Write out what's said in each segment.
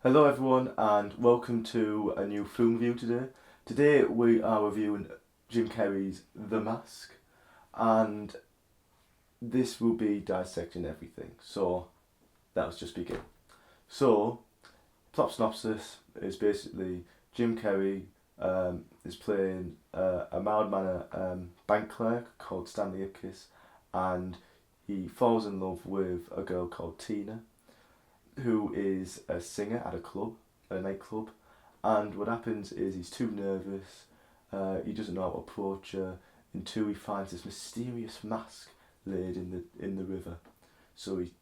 Hello everyone and welcome to a new film review today. Today we are reviewing Jim Carrey's The Mask, and this will be dissecting everything. So let's just begin. So, plot synopsis is basically Jim Carrey is playing a mild-mannered bank clerk called Stanley Ipkiss, and he falls in love with a girl called Tina, who is a singer at a nightclub, and what happens is he's too nervous, he doesn't know how to approach her, until he finds this mysterious mask laid in the river. So he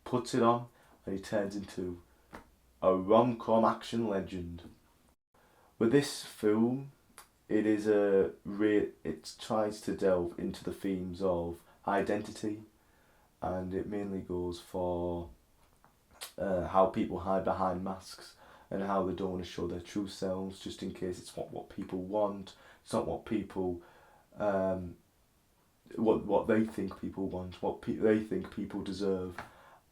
puts it on, and he turns into a rom-com action legend. With this film, it tries to delve into the themes of identity, and it mainly goes for how people hide behind masks and how they don't want to show their true selves just in case it's not what people want, it's not what people what they think people want, they think people deserve.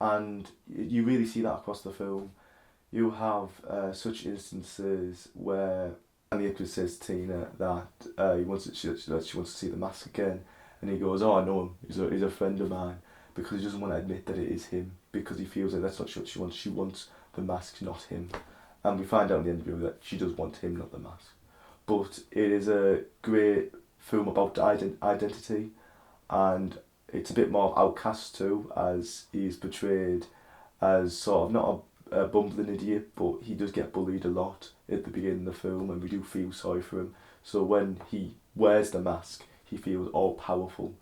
And you really see that across the film. You have such instances where the actress says to Tina that she wants to see the mask again, and he goes, "Oh, I know him. He's a friend of mine," because he doesn't want to admit that it is him, because he feels like that's not what she wants. She wants the mask, not him. And we find out in the interview that she does want him, not the mask. But it is a great film about identity, and it's a bit more outcast too, as he's portrayed as sort of not a bumbling idiot, but he does get bullied a lot at the beginning of the film, and we do feel sorry for him. So when he wears the mask, he feels all powerful.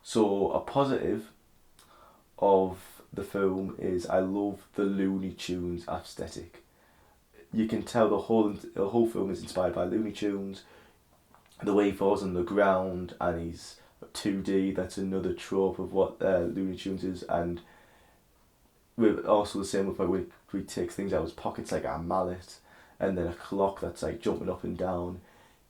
So a positive of the film is I love the Looney Tunes aesthetic. You can tell the whole film is inspired by Looney Tunes. The way he falls on the ground and he's 2D. That's another trope of what Looney Tunes is, and we're also the same with like we take things out of his pockets like a mallet, and then a clock that's like jumping up and down.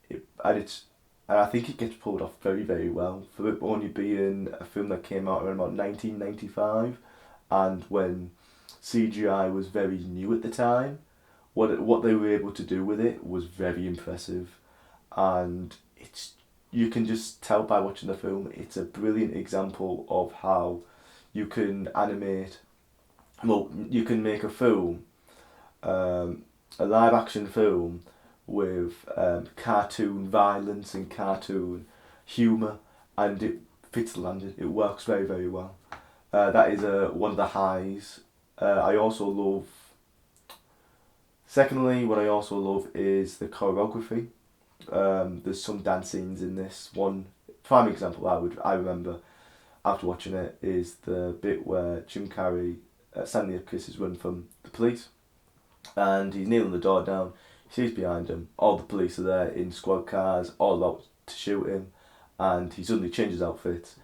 And I think it gets pulled off very, very well for it only being a film that came out around about 1995, and when CGI was very new at the time. What they were able to do with it was very impressive, and you can just tell by watching the film. It's a brilliant example of how you can animate. Well, you can make a film, a live action film with cartoon violence and cartoon humour, and it fits the landing. It works very, very well. That is one of the highs. I also love. Secondly, what I also love is the choreography. There's some dance scenes in this. One prime example I remember after watching it is the bit where Jim Carrey, Stanley Ipkiss, is running from the police, and he's nailing the door down. He sees behind him all the police are there in squad cars, all about to shoot him, and he suddenly changes outfit,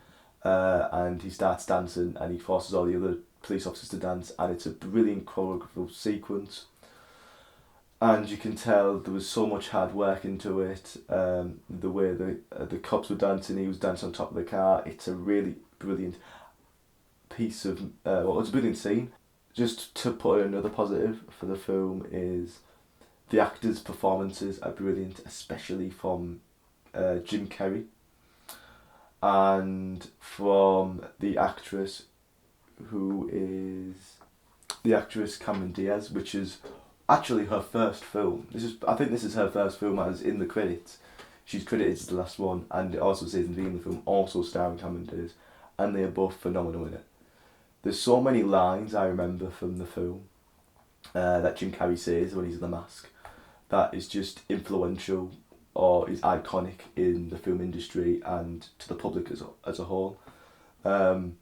and he starts dancing, and he forces all the other police officers to dance, and it's a brilliant choreographed sequence. And you can tell there was so much hard work into it. The way the cops were dancing, he was dancing on top of the car. It's a really brilliant piece of it's a brilliant scene. Just to put another positive for the film is the actors' performances are brilliant, especially from Jim Carrey and from who is the actress Cameron Diaz, which is actually her first film. I think this is her first film, as in the credits. She's credited as the last one, and it also says in the beginning of the film, also starring Cameron Diaz, and they are both phenomenal in it. There's so many lines I remember from the film that Jim Carrey says when he's in the mask that is just influential or is iconic in the film industry and to the public as a whole. And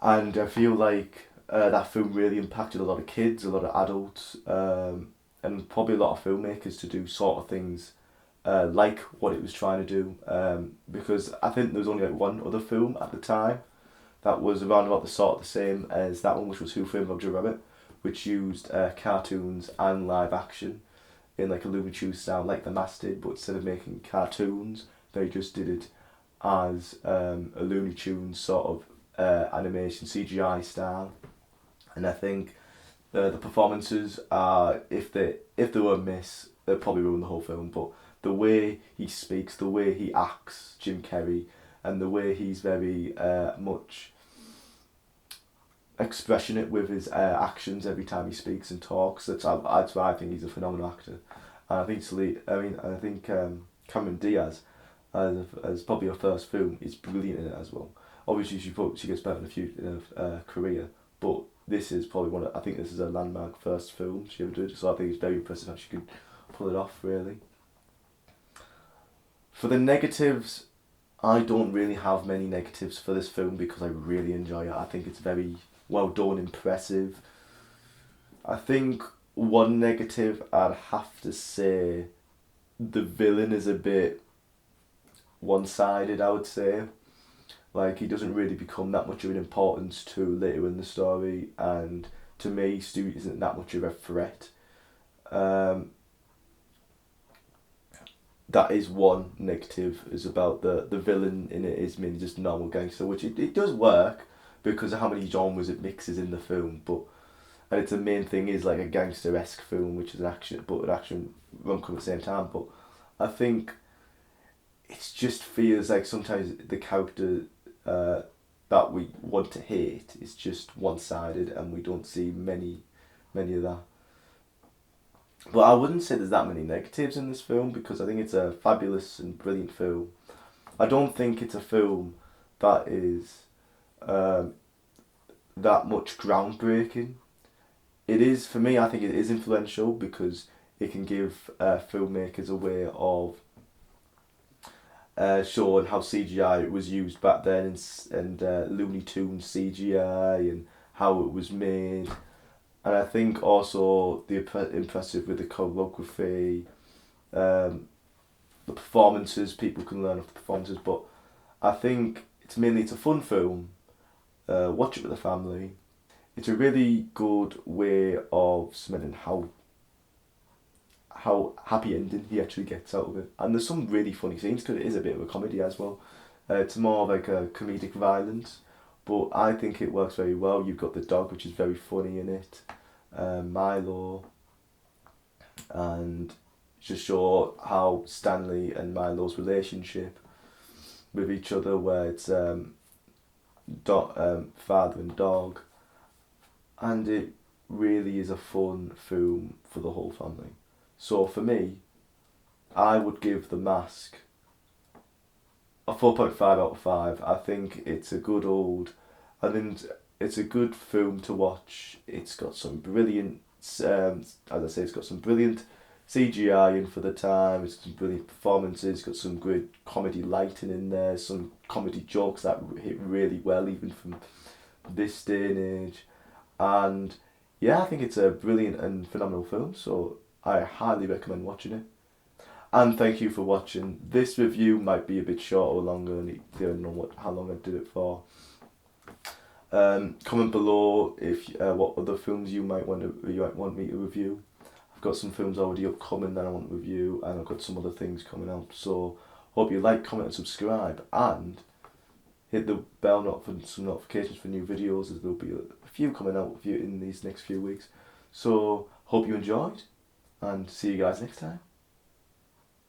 I feel like that film really impacted a lot of kids, a lot of adults, and probably a lot of filmmakers to do sort of things like what it was trying to do. Because I think there was only like one other film at the time that was around about the same as that one, which was Who Framed Roger Rabbit, which used cartoons and live action in like a Looney Tunes style, like the Mask did, but instead of making cartoons, they just did it as a Looney Tunes sort of animation CGI style. And I think The performances are, if they were a miss, they'd probably ruin the whole film. But the way he speaks, the way he acts, Jim Carrey, and the way he's very much expressionate with his actions every time he speaks and talks. That's why I think he's a phenomenal actor. And I think Cameron Diaz, as probably her first film, is brilliant in it as well. Obviously, she gets better in her career, but this is probably I think this is a landmark first film she ever did. So I think it's very impressive how she could pull it off. Really. For the negatives, I don't really have many negatives for this film because I really enjoy it. I think it's very well done, impressive. I think one negative I'd have to say, the villain is a bit one-sided, I would say. Like, he doesn't really become that much of an importance to later in the story, and to me, Stu isn't that much of a threat. That is one negative, is about the villain in it is mainly just a normal gangster, which it does work because of how many genres it mixes in the film, and it's the main thing is like a gangster-esque film, which is an action rom-com at the same time. But I think it just feels like sometimes the character that we want to hate is just one-sided, and we don't see many of that. But I wouldn't say there's that many negatives in this film because I think it's a fabulous and brilliant film. I don't think it's a film that is that much groundbreaking. It is, for me, I think it is influential because it can give filmmakers a way of showing how CGI was used back then, and Looney Tunes CGI and how it was made. And I think also the impressive with the choreography, the performances, people can learn off the performances. But I think it's a fun film. Watch it with the family. It's a really good way of cementing how happy ending he actually gets out of it. And there's some really funny scenes because it is a bit of a comedy as well. It's more like a comedic violence, but I think it works very well. You've got the dog, which is very funny in it, Milo, and just show how Stanley and Milo's relationship with each other, where it's father and dog, and it really is a fun film for the whole family. So for me, I would give The Mask a 4.5 out of 5. I think it's a good it's a good film to watch. It's got some brilliant, as I say, it's got some brilliant CGI in for the time. It's got some brilliant performances. It's got some great comedy lighting in there. Some comedy jokes that hit really well, even from this day and age. And yeah, I think it's a brilliant and phenomenal film. So I highly recommend watching it. And thank you for watching. This review might be a bit short or longer, depending on how long I did it for. Comment below if what other films you might want me to review. I've got some films already upcoming that I want to review, and I've got some other things coming out. So hope you like, comment, and subscribe, and hit the bell for some notifications for new videos, as there'll be a few coming out in these next few weeks. So hope you enjoyed, and see you guys next time.